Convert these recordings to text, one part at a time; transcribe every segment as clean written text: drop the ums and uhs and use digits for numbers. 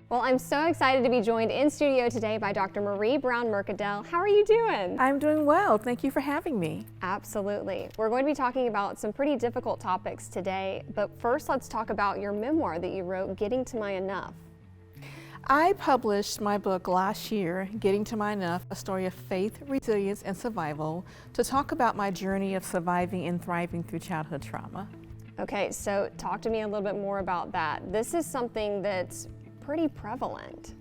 Well, I'm so excited to be joined in studio today by Dr. Marie Brown Mercadel. How are you doing? I'm doing well. Thank you for having me. Absolutely. We're going to be talking about some pretty difficult topics today, but first let's talk about your memoir that you wrote, Getting to My Enough. I published my book last year, Getting to My Enough, a story of faith, resilience, and survival, to talk about my journey of surviving and thriving through childhood trauma. Okay, so talk to me a little bit more about that. This is something that's pretty prevalent.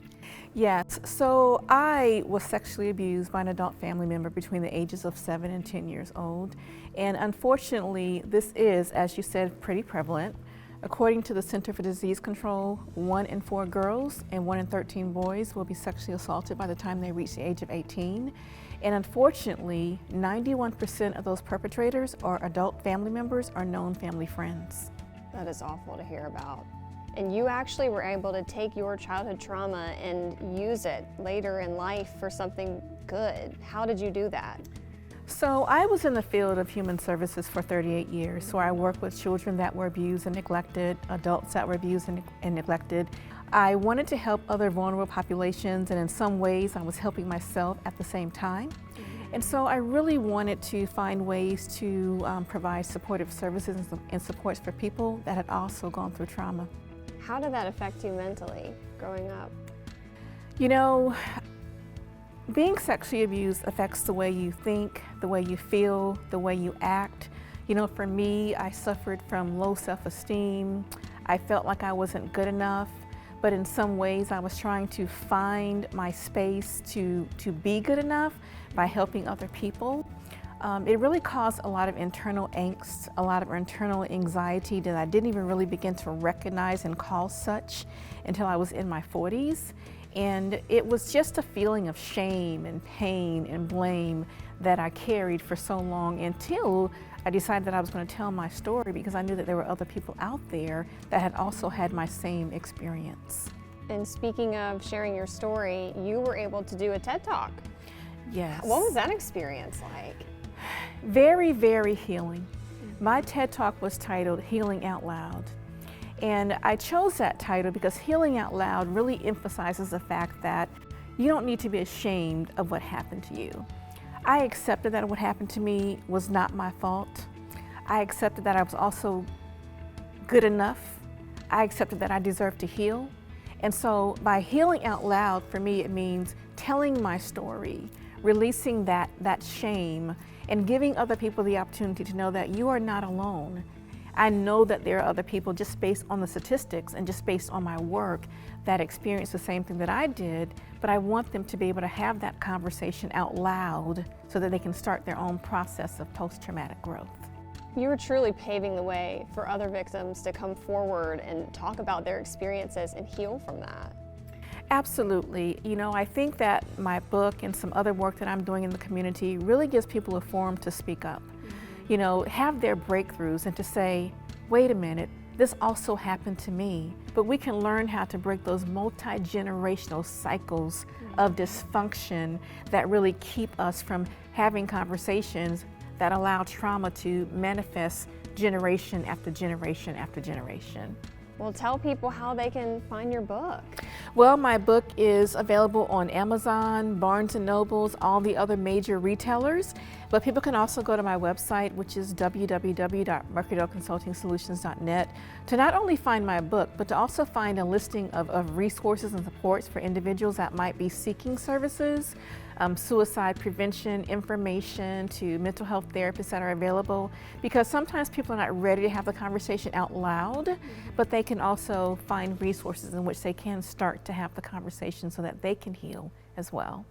Yes, so I was sexually abused by an adult family member between the ages of 7 and 10 years old. And unfortunately, this is, as you said, pretty prevalent. According to the Center for Disease Control, 1 in 4 girls and 1 in 13 boys will be sexually assaulted by the time they reach the age of 18. And unfortunately, 91% of those perpetrators are adult family members or known family friends. That is awful to hear about. And you actually were able to take your childhood trauma and use it later in life for something good. How did you do that? So I was in the field of human services for 38 years. So I worked with children that were abused and neglected, adults that were abused and neglected. I wanted to help other vulnerable populations, and in some ways I was helping myself at the same time. And so I really wanted to find ways to provide supportive services and supports for people that had also gone through trauma. How did that affect you mentally growing up? You know, being sexually abused affects the way you think, the way you feel, the way you act. You know, for me, I suffered from low self-esteem. I felt like I wasn't good enough, but in some ways I was trying to find my space to be good enough by helping other people. It really caused a lot of internal angst, a lot of internal anxiety that I didn't even really begin to recognize and call such until I was in my 40s. And it was just a feeling of shame and pain and blame that I carried for so long until I decided that I was going to tell my story, because I knew that there were other people out there that had also had my same experience. And speaking of sharing your story, you were able to do a TED Talk. Yes. What was that experience like? Very, very healing. My TED Talk was titled Healing Out Loud. And I chose that title because Healing Out Loud really emphasizes the fact that you don't need to be ashamed of what happened to you. I accepted that what happened to me was not my fault. I accepted that I was also good enough. I accepted that I deserved to heal. And so by healing out loud, for me, it means telling my story, releasing that shame, and giving other people the opportunity to know that you are not alone. I know that there are other people, just based on the statistics and just based on my work, that experience the same thing that I did, but I want them to be able to have that conversation out loud so that they can start their own process of post-traumatic growth. You were truly paving the way for other victims to come forward and talk about their experiences and heal from that. Absolutely. You know, I think that my book and some other work that I'm doing in the community really gives people a forum to speak up. You know, have their breakthroughs and to say, wait a minute, this also happened to me. But we can learn how to break those multi-generational cycles of dysfunction that really keep us from having conversations that allow trauma to manifest generation after generation after generation. Well, tell people how they can find your book. Well, my book is available on Amazon, Barnes & Nobles, all the other major retailers, but people can also go to my website, which is www.mercadelconsultingsolutions.net, to not only find my book, but to also find a listing of resources and supports for individuals that might be seeking services, suicide prevention, information to mental health therapists that are available, because sometimes people are not ready to have the conversation out loud, but they can also find resources in which they can start to have the conversation so that they can heal as well.